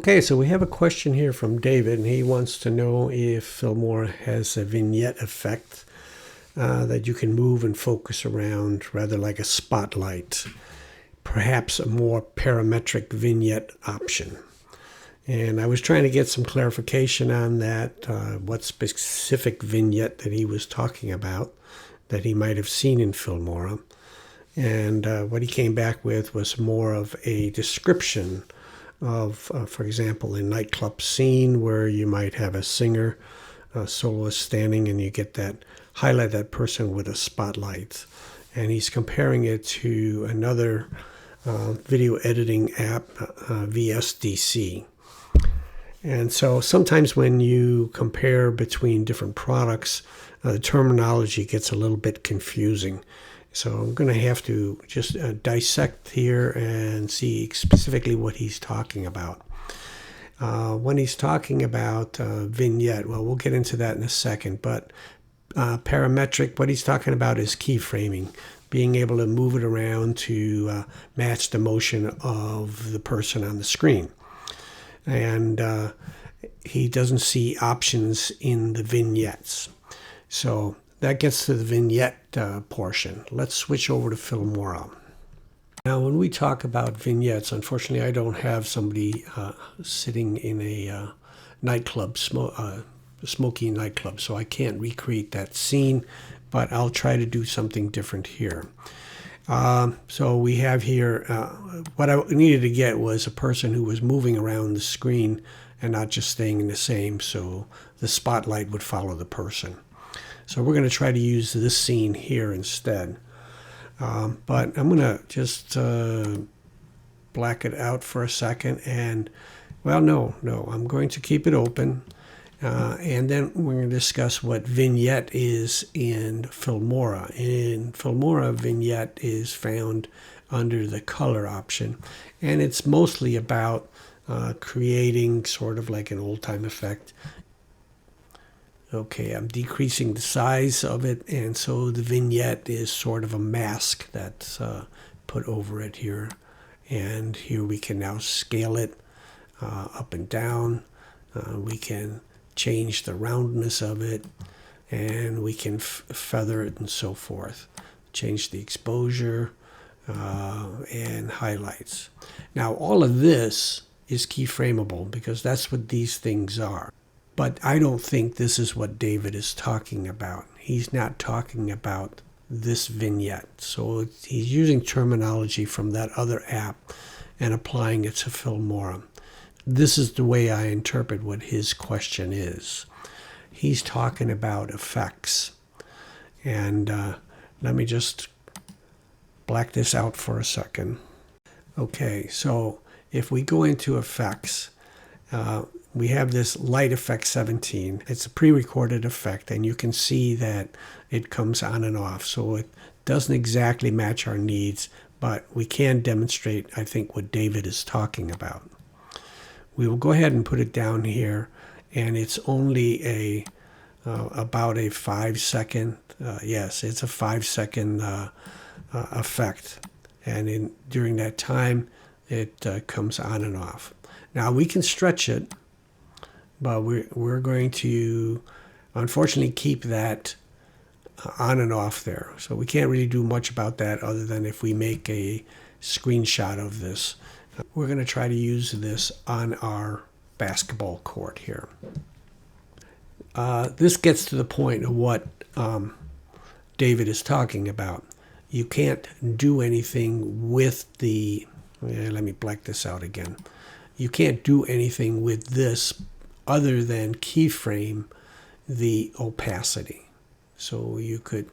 Okay, so we have a question here from David, and he wants to know if Filmora has a vignette effect that you can move and focus around, rather like a spotlight, perhaps a more parametric vignette option. And I was trying to get some clarification on that, what specific vignette that he was talking about that he might have seen in Filmora. And what he came back with was more of a description of, for example, a nightclub scene where you might have a singer, a soloist standing, and you get that, highlight that person with a spotlight. And he's comparing it to another video editing app, VSDC. And so sometimes when you compare between different products, the terminology gets a little bit confusing. So I'm going to have to just dissect here and see specifically what he's talking about. When he's talking about vignette, well, we'll get into that in a second, but parametric, what he's talking about is keyframing, being able to move it around to match the motion of the person on the screen. And he doesn't see options in the vignettes. So that gets to the vignette portion. Let's switch over to Filmora. Now, when we talk about vignettes, unfortunately, I don't have somebody sitting in a nightclub, smoky nightclub, so I can't recreate that scene, but I'll try to do something different here. So we have here, what I needed to get was a person who was moving around the screen and not just staying in the same, so the spotlight would follow the person. So we're going to try to use this scene here instead. But I'm going to just black it out for a second. And, well, no, I'm going to keep it open. And then we're going to discuss what vignette is in Filmora. In Filmora, vignette is found under the color option. And it's mostly about creating sort of like an old-time effect. Okay, I'm decreasing the size of it, and so the vignette is sort of a mask that's put over it here. And here we can now scale it up and down. We can change the roundness of it, and we can feather it and so forth. Change the exposure and highlights. Now, all of this is keyframable because that's what these things are. But I don't think this is what David is talking about. He's not talking about this vignette. So he's using terminology from that other app and applying it to Filmora. This is the way I interpret what his question is. He's talking about effects. And let me just black this out for a second. Okay, so if we go into effects, we have this light effect 17. It's a pre-recorded effect, and you can see that it comes on and off. So it doesn't exactly match our needs, but we can demonstrate, I think, what David is talking about. We will go ahead and put it down here, and it's only about a 5-second, yes, it's a 5-second effect. And during that time, it comes on and off. Now, we can stretch it, but we're going to, unfortunately, keep that on and off there. So we can't really do much about that other than if we make a screenshot of this. We're going to try to use this on our basketball court here. This gets to the point of what David is talking about. You can't do anything with the, let me black this out again. You can't do anything with this other than keyframe the opacity. So you could,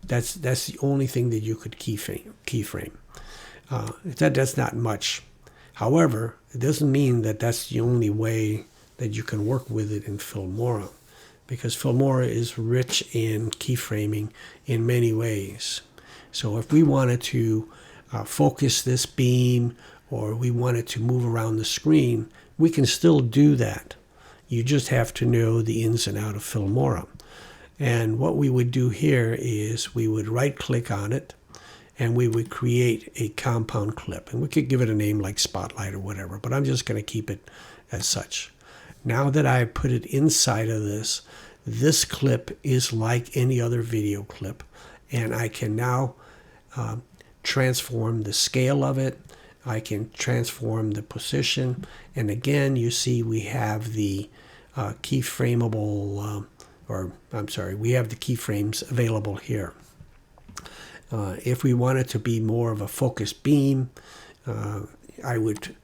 that's the only thing that you could keyframe. That's not much. However, it doesn't mean that that's the only way that you can work with it in Filmora, because Filmora is rich in keyframing in many ways. So if we wanted to focus this beam, or we wanted to move around the screen, we can still do that. You just have to know the ins and outs of Filmora. And what we would do here is we would right-click on it, and we would create a compound clip. And we could give it a name like Spotlight or whatever, but I'm just going to keep it as such. Now that I put it inside of this, this clip is like any other video clip, and I can now transform the scale of it. I can transform the position, and again, you see we have the keyframeable, we have the keyframes available here. If we want it to be more of a focused beam, I would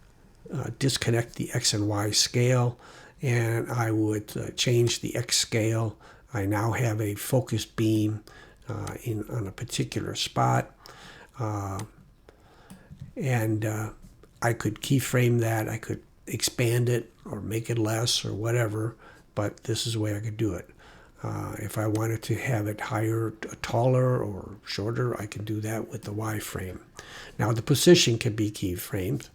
disconnect the X and Y scale, and I would change the X scale. I now have a focused beam on a particular spot. And I could keyframe that. I could expand it or make it less or whatever, but this is the way I could do it. If I wanted to have it higher, taller, or shorter, I can do that with the Y frame. Now the position can be keyframed.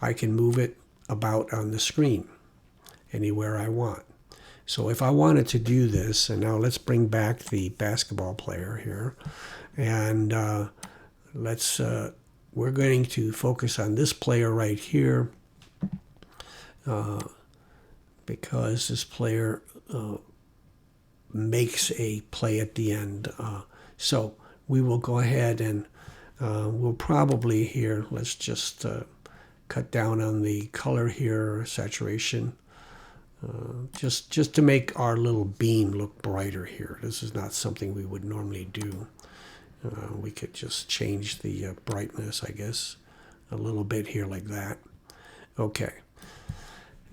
I can move it about on the screen anywhere I want. So if I wanted to do this, and now let's bring back the basketball player here, and we're going to focus on this player right here because this player makes a play at the end. So we will go ahead and we'll probably here, let's just cut down on the color here, saturation, just to make our little beam look brighter here. This is not something we would normally do. We could just change the brightness, I guess, a little bit here like that. Okay.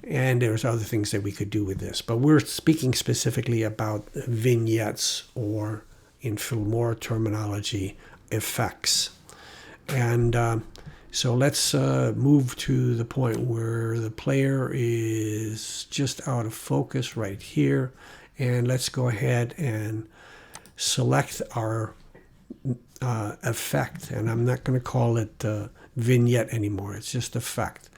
And there's other things that we could do with this. But we're speaking specifically about vignettes, or in Filmora terminology, effects. And so let's move to the point where the player is just out of focus right here. And let's go ahead and select our effect, and I'm not going to call it vignette anymore. It's just effect.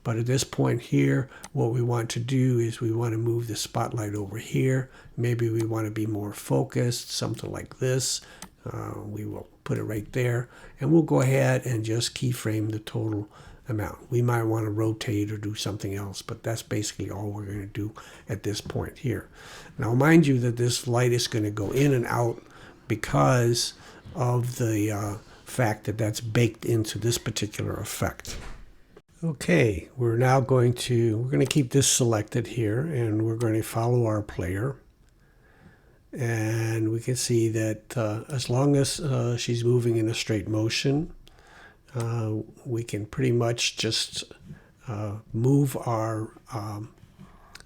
But at this point here, what we want to do is we want to move the spotlight over here. Maybe we want to be more focused, something like this. We will put it right there, and we'll go ahead and just keyframe the total amount. We might want to rotate or do something else, but that's basically all we're going to do at this point here. Now mind you that this light is going to go in and out because of the fact that that's baked into this particular effect. Okay, we're going to keep this selected here, and we're going to follow our player. And we can see that as long as she's moving in a straight motion, we can pretty much just move our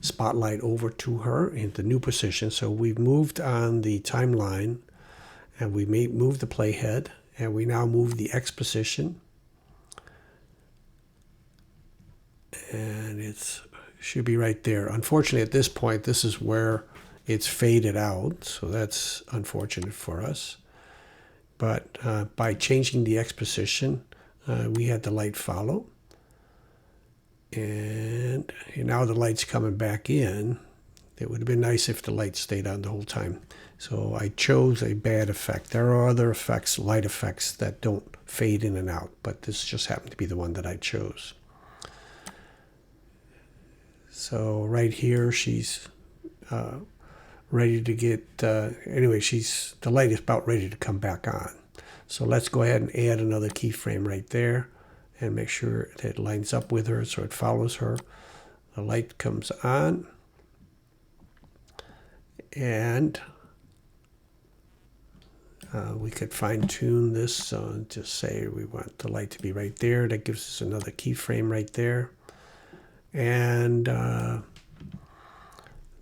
spotlight over to her in the new position. So we've moved on the timeline, and we may move the playhead, and we now move the X position, and it should be right there. Unfortunately, at this point, this is where it's faded out, so that's unfortunate for us. But by changing the X position, we had the light follow, and now the light's coming back in. It would have been nice if the light stayed on the whole time. So I chose a bad effect. There are other effects, light effects, that don't fade in and out, but this just happened to be the one that I chose. So right here, she's ready to get, anyway, the light is about ready to come back on. So let's go ahead and add another keyframe right there and make sure that it lines up with her so it follows her. The light comes on, and we could fine-tune this, just say we want the light to be right there. That gives us another keyframe right there. And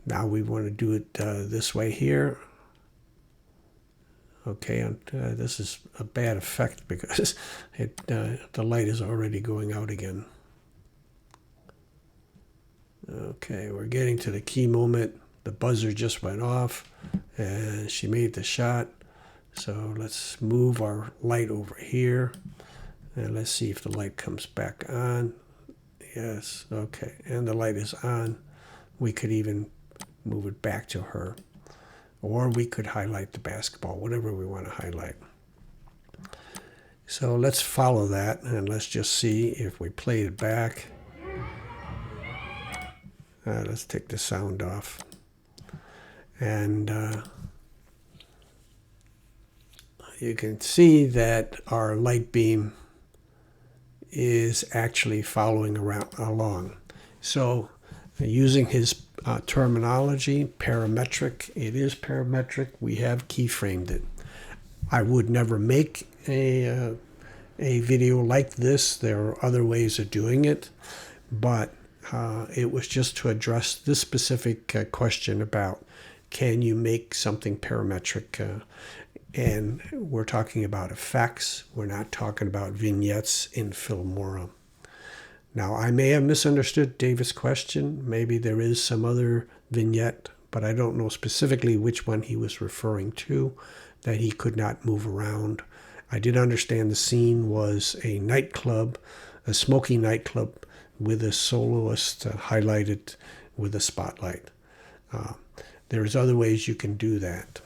now we want to do it this way here. Okay, and this is a bad effect because the light is already going out again. Okay, we're getting to the key moment. The buzzer just went off, and she made the shot. So let's move our light over here, and let's see if the light comes back on. Yes, okay, and the light is on. We could even move it back to her, or we could highlight the basketball, whatever we want to highlight. So let's follow that, and let's just see if we play it back. Let's take the sound off. And you can see that our light beam is actually following along. So using his terminology, parametric, it is parametric. We have keyframed it. I would never make a video like this. There are other ways of doing it, but it was just to address this specific question about, can you make something parametric? And we're talking about effects. We're not talking about vignettes in Filmora. Now, I may have misunderstood David's question. Maybe there is some other vignette, but I don't know specifically which one he was referring to, that he could not move around. I did understand the scene was a nightclub, a smoky nightclub with a soloist highlighted with a spotlight. There's other ways you can do that.